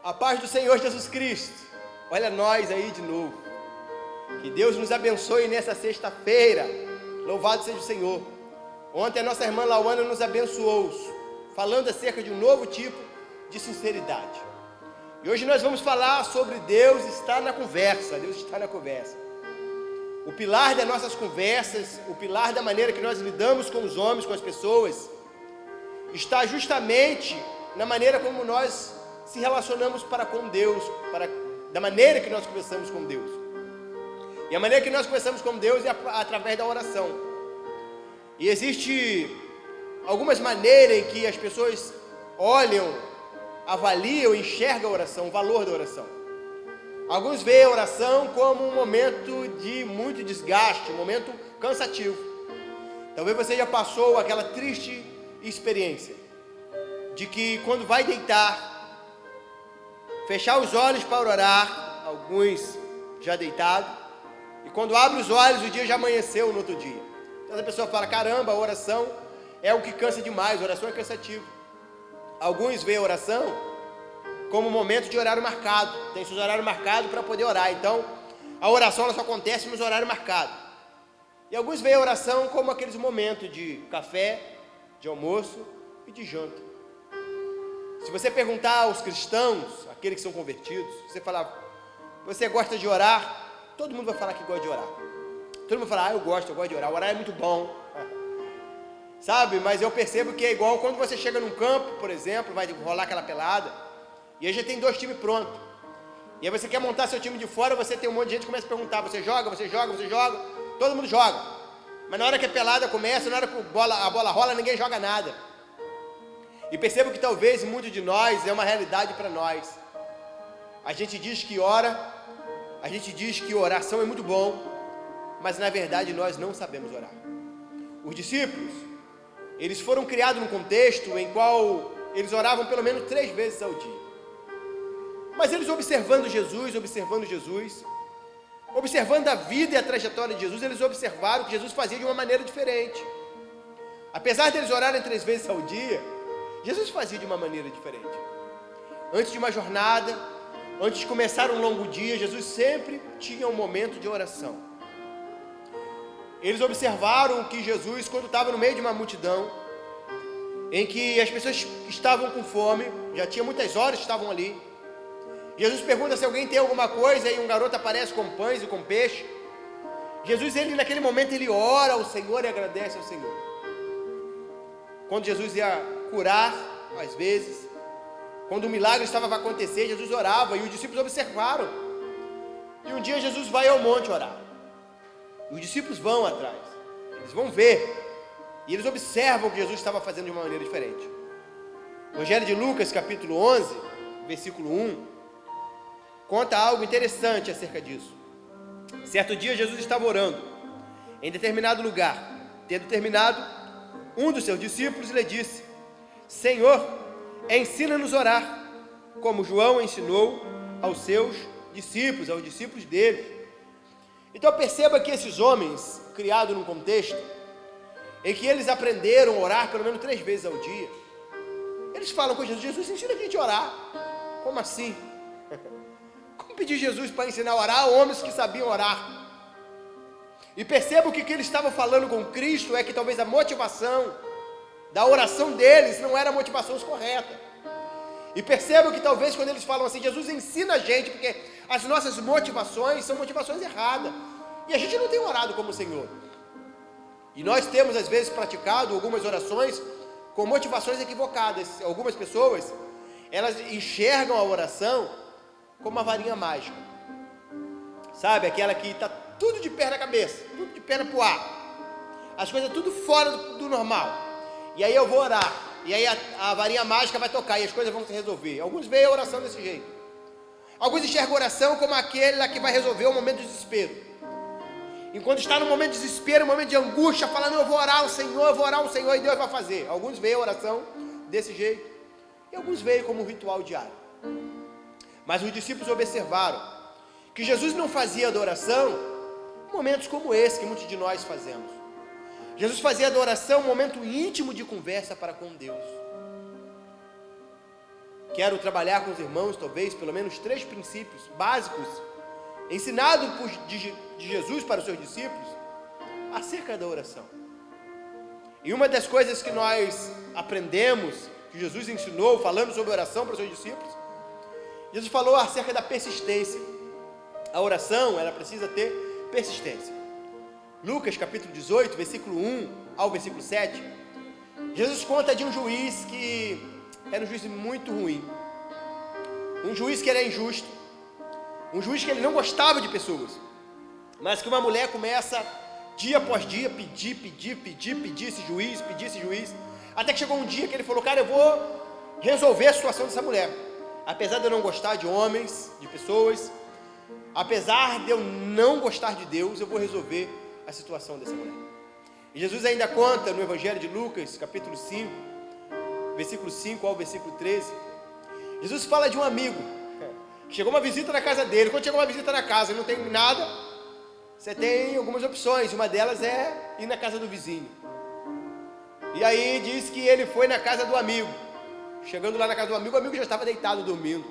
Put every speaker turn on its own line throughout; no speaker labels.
A paz do Senhor Jesus Cristo. Olha nós aí de novo. Que Deus nos abençoe nessa sexta-feira. Louvado seja o Senhor. Ontem a nossa irmã Lauana nos abençoou, falando acerca de um novo tipo de sinceridade. E hoje nós vamos falar sobre Deus está na conversa. Deus está na conversa. O pilar das nossas conversas, o pilar da maneira que nós lidamos com os homens, com as pessoas, está justamente na maneira como nós se relacionamos para com Deus, da maneira que nós conversamos com Deus. E a maneira que nós conversamos com Deus é através da oração. E existe algumas maneiras em que as pessoas olham, avaliam, enxergam a oração, o valor da oração. Alguns veem a oração como um momento de muito desgaste, um momento cansativo. Talvez você já passou aquela triste experiência de que quando vai deitar, fechar os olhos para orar, alguns já deitados, e quando abre os olhos o dia já amanheceu no outro dia. Então a pessoa fala, caramba, a oração é o que cansa demais, a oração é cansativo. Alguns veem a oração como um momento de horário marcado, tem seus horários marcados para poder orar, então a oração ela só acontece nos horários marcados. E alguns veem a oração como aqueles momentos de café, de almoço e de janta. Se você perguntar aos cristãos, aqueles que são convertidos, você falar, você gosta de orar? Todo mundo vai falar que gosta de orar. Todo mundo vai falar, eu gosto de orar. Orar é muito bom. Sabe, mas eu percebo que é igual quando você chega num campo, por exemplo, vai rolar aquela pelada, e aí já tem 2 times prontos. E aí você quer montar seu time de fora, você tem um monte de gente que começa a perguntar, você joga? Todo mundo joga. Mas na hora que a pelada começa, na hora que a bola rola, ninguém joga nada. E percebo que talvez muitos de nós é uma realidade para nós. A gente diz que ora, a gente diz que oração é muito bom, mas na verdade nós não sabemos orar. Os discípulos, eles foram criados num contexto em qual eles oravam pelo menos 3 vezes ao dia. Mas eles observando Jesus, observando a vida e a trajetória de Jesus, eles observaram que Jesus fazia de uma maneira diferente. Apesar de eles orarem 3 vezes ao dia, Jesus fazia de uma maneira diferente. Antes de uma jornada, antes de começar um longo dia, Jesus sempre tinha um momento de oração. Eles observaram que Jesus, quando estava no meio de uma multidão, em que as pessoas estavam com fome, já tinha muitas horas que estavam ali, Jesus pergunta se alguém tem alguma coisa, e um garoto aparece com pães e com peixe. Jesus, naquele momento, ele ora ao Senhor e agradece ao Senhor. Quando Jesus ia curar, às vezes, quando o milagre estava para acontecer, Jesus orava, e os discípulos observaram. E um dia Jesus vai ao monte orar. E os discípulos vão atrás, eles vão ver, e eles observam que Jesus estava fazendo de uma maneira diferente. O Evangelho de Lucas, capítulo 11, versículo 1, conta algo interessante acerca disso. Certo dia Jesus estava orando em determinado lugar. Tendo terminado, um dos seus discípulos lhe disse, Senhor, ensina-nos a orar, como João ensinou aos seus discípulos, aos discípulos dele. Então perceba que esses homens, criados num contexto em que eles aprenderam a orar pelo menos 3 vezes ao dia, eles falam com Jesus, Jesus, ensina a gente a orar. Como assim? Como pedir Jesus para ensinar a orar a homens que sabiam orar? E perceba que o que eles estavam falando com Cristo é que talvez a motivação da oração deles não era a motivação correta. E perceba que talvez quando eles falam assim, Jesus ensina a gente, porque as nossas motivações são motivações erradas. E a gente não tem orado como o Senhor. E nós temos às vezes praticado algumas orações com motivações equivocadas. Algumas pessoas, elas enxergam a oração como uma varinha mágica. Sabe, aquela que está tudo de pé na cabeça, tudo de perna para o ar. As coisas tudo fora do normal. E aí eu vou orar. E aí a varinha mágica vai tocar e as coisas vão se resolver. Alguns veem a oração desse jeito. Alguns enxergam a oração como aquela que vai resolver o momento de desespero. Enquanto está no momento de desespero, no momento de angústia, falando, eu vou orar ao Senhor, e Deus vai fazer. Alguns veem a oração desse jeito. E alguns veem como um ritual diário. Mas os discípulos observaram que Jesus não fazia adoração em momentos como esse que muitos de nós fazemos. Jesus fazia adoração um momento íntimo de conversa para com Deus. quero trabalhar com os irmãos, talvez, pelo menos 3 princípios básicos, ensinados de Jesus para os seus discípulos, acerca da oração. E uma das coisas que nós aprendemos, que Jesus ensinou, falando sobre oração para os seus discípulos, Jesus falou acerca da persistência. A oração, ela precisa ter persistência. Lucas capítulo 18, versículo 1 ao versículo 7, Jesus conta de um juiz que era um juiz muito ruim, um juiz que era injusto, um juiz que ele não gostava de pessoas, mas que uma mulher começa dia após dia pedir esse juiz, até que chegou um dia que ele falou: cara, eu vou resolver a situação dessa mulher, apesar de eu não gostar de homens, de pessoas, apesar de eu não gostar de Deus, eu vou resolver a situação dessa mulher. E Jesus ainda conta no Evangelho de Lucas, capítulo 5, versículo 5 ao versículo 13, Jesus fala de um amigo, que chegou uma visita na casa dele. Quando chegou uma visita na casa e não tem nada, você tem algumas opções, uma delas é ir na casa do vizinho. E aí diz que ele foi na casa do amigo. Chegando lá na casa do amigo, o amigo já estava deitado, dormindo.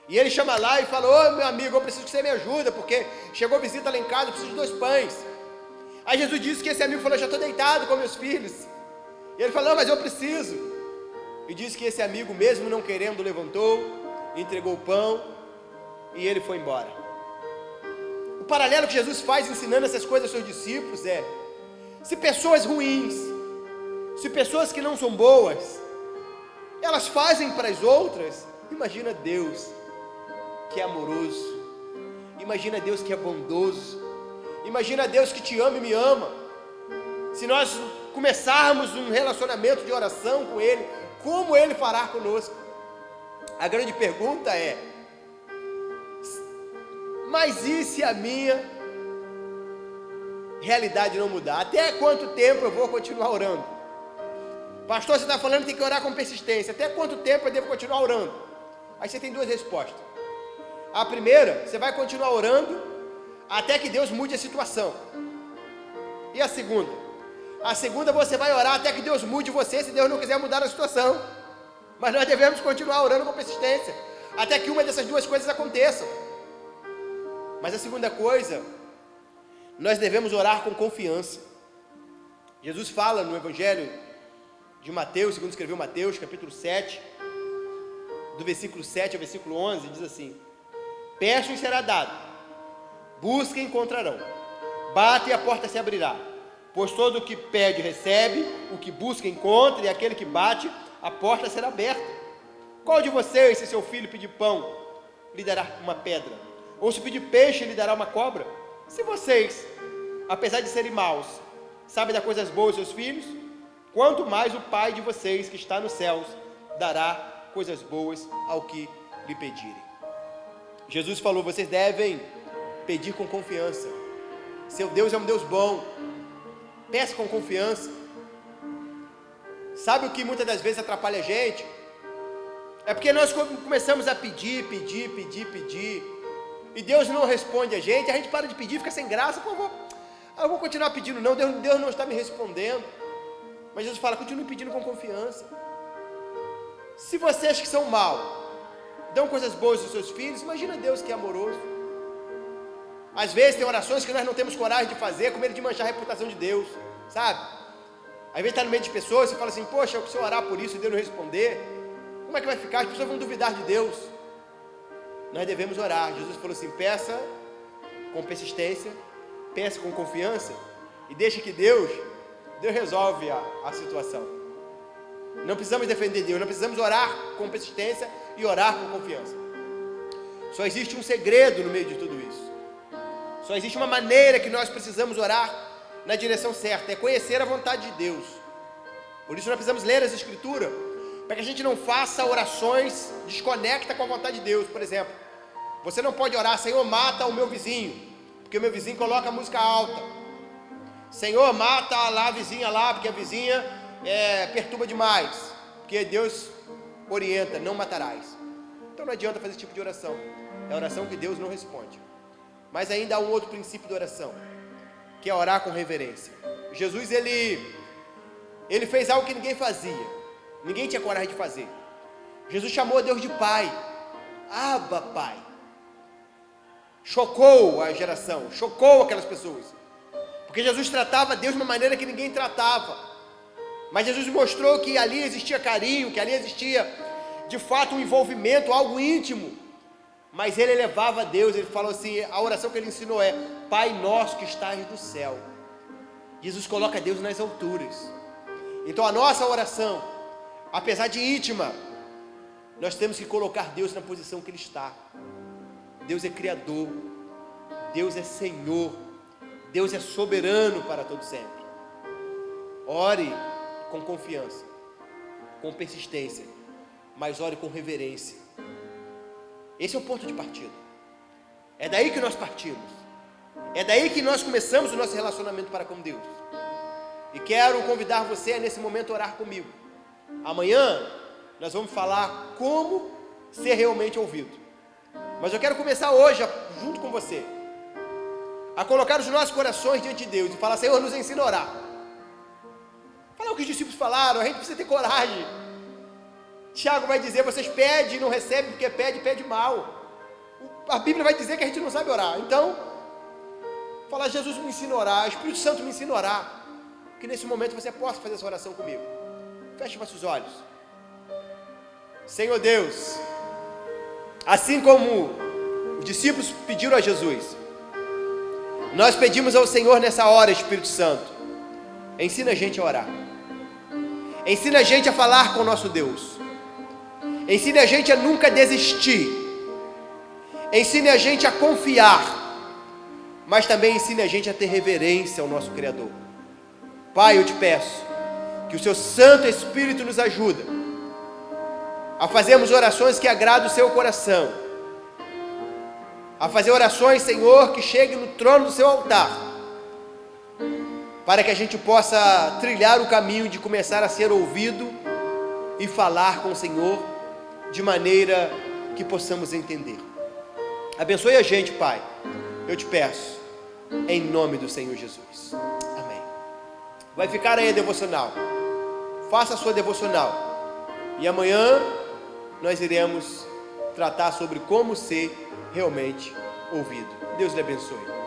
E ele chama lá e fala: ô meu amigo, eu preciso que você me ajude, porque chegou visita lá em casa, eu preciso de 2 pães. Aí Jesus disse que esse amigo falou: já estou deitado com meus filhos. E ele falou: não, mas eu preciso. E disse que esse amigo, mesmo não querendo, levantou, entregou o pão e ele foi embora. O paralelo que Jesus faz ensinando essas coisas aos seus discípulos é: se pessoas ruins, se pessoas que não são boas, elas fazem para as outras, imagina Deus que é amoroso, imagina Deus que é bondoso, imagina Deus que te ama e me ama. Se nós começarmos um relacionamento de oração com Ele, como Ele fará conosco? A grande pergunta é: mas e se a minha realidade não mudar? Até quanto tempo eu vou continuar orando? Pastor, você está falando que tem que orar com persistência. Até quanto tempo eu devo continuar orando? Aí você tem 2 respostas. A primeira, você vai continuar orando até que Deus mude a situação. E a segunda? A segunda, você vai orar até que Deus mude você, se Deus não quiser mudar a situação. Mas nós devemos continuar orando com persistência, até que uma dessas 2 coisas aconteçam. Mas a segunda coisa, nós devemos orar com confiança. Jesus fala no Evangelho de Mateus, segundo escreveu Mateus, capítulo 7, do versículo 7 ao versículo 11, diz assim: peçam e será dado, busquem e encontrarão, batem e a porta se abrirá, pois todo o que pede recebe, o que busca encontra, e aquele que bate, a porta será aberta. Qual de vocês, se seu filho pedir pão, lhe dará uma pedra? Ou se pedir peixe, lhe dará uma cobra? Se vocês, apesar de serem maus, sabem dar coisas boas aos seus filhos, quanto mais o Pai de vocês, que está nos céus, dará coisas boas ao que lhe pedirem. Jesus falou: vocês devem pedir com confiança. Seu Deus é um Deus bom. Peça com confiança. Sabe o que muitas das vezes atrapalha a gente? É porque nós começamos a pedir, e Deus não responde a gente para de pedir, fica sem graça. Pô, eu vou continuar pedindo, não, Deus não está me respondendo. Mas Jesus fala: continue pedindo com confiança. Se vocês que são maus dão coisas boas aos seus filhos, imagina Deus que é amoroso. Às vezes tem orações que nós não temos coragem de fazer, com medo de manchar a reputação de Deus, sabe? Às vezes está no meio de pessoas, você fala assim: poxa, se eu orar por isso e Deus não responder, como é que vai ficar? As pessoas vão duvidar de Deus. Nós devemos orar. Jesus falou assim: peça com persistência, peça com confiança, e deixa que Deus resolve a situação. Não precisamos defender Deus, não precisamos orar com persistência e orar com confiança. Só existe um segredo no meio de tudo isso. Só existe uma maneira que nós precisamos orar na direção certa, é conhecer a vontade de Deus. Por isso nós precisamos ler as Escrituras, para que a gente não faça orações desconecta com a vontade de Deus. Por exemplo, você não pode orar: Senhor, mata o meu vizinho, porque o meu vizinho coloca a música alta. Senhor, mata lá a vizinha lá, porque a vizinha perturba demais. Porque Deus orienta: não matarás. Então não adianta fazer esse tipo de oração. É oração que Deus não responde. Mas ainda há um outro princípio de oração, que é orar com reverência. Jesus, ele fez algo que ninguém fazia, ninguém tinha coragem de fazer. Jesus chamou a Deus de Pai. Abba, Pai. Chocou a geração, chocou aquelas pessoas. Porque Jesus tratava Deus de uma maneira que ninguém tratava. Mas Jesus mostrou que ali existia carinho, que ali existia, de fato, um envolvimento, algo íntimo. Mas ele elevava a Deus, ele falou assim, a oração que ele ensinou é: Pai nosso que estás no céu. Jesus coloca Deus nas alturas. Então a nossa oração, apesar de íntima, nós temos que colocar Deus na posição que Ele está. Deus é Criador, Deus é Senhor, Deus é soberano para todo sempre. Ore com confiança, com persistência, mas ore com reverência. Esse é o ponto de partida. É daí que nós partimos. É daí que nós começamos o nosso relacionamento para com Deus. E quero convidar você a nesse momento orar comigo. Amanhã nós vamos falar como ser realmente ouvido. Mas eu quero começar hoje, junto com você, a colocar os nossos corações diante de Deus e falar: Senhor, nos ensina a orar. Falar o que os discípulos falaram, a gente precisa ter coragem. Tiago vai dizer: vocês pedem e não recebem, porque pede mal. A Bíblia vai dizer que a gente não sabe orar. Então, falar: Jesus me ensina a orar, Espírito Santo me ensina a orar. Que nesse momento você possa fazer essa oração comigo. Feche vossos olhos. Senhor Deus, assim como os discípulos pediram a Jesus, nós pedimos ao Senhor nessa hora, Espírito Santo, ensina a gente a orar. Ensina a gente a falar com o nosso Deus. Ensine a gente a nunca desistir. Ensine a gente a confiar. Mas também ensine a gente a ter reverência ao nosso Criador. Pai, eu te peço que o Seu Santo Espírito nos ajude a fazermos orações que agradem o Seu coração. A fazer orações, Senhor, que cheguem no trono do Seu altar. Para que a gente possa trilhar o caminho de começar a ser ouvido e falar com o Senhor de maneira que possamos entender. Abençoe a gente, Pai, eu te peço, em nome do Senhor Jesus. Amém. Vai ficar aí a devocional. Faça a sua devocional. E amanhã nós iremos tratar sobre como ser realmente ouvido. Deus lhe abençoe.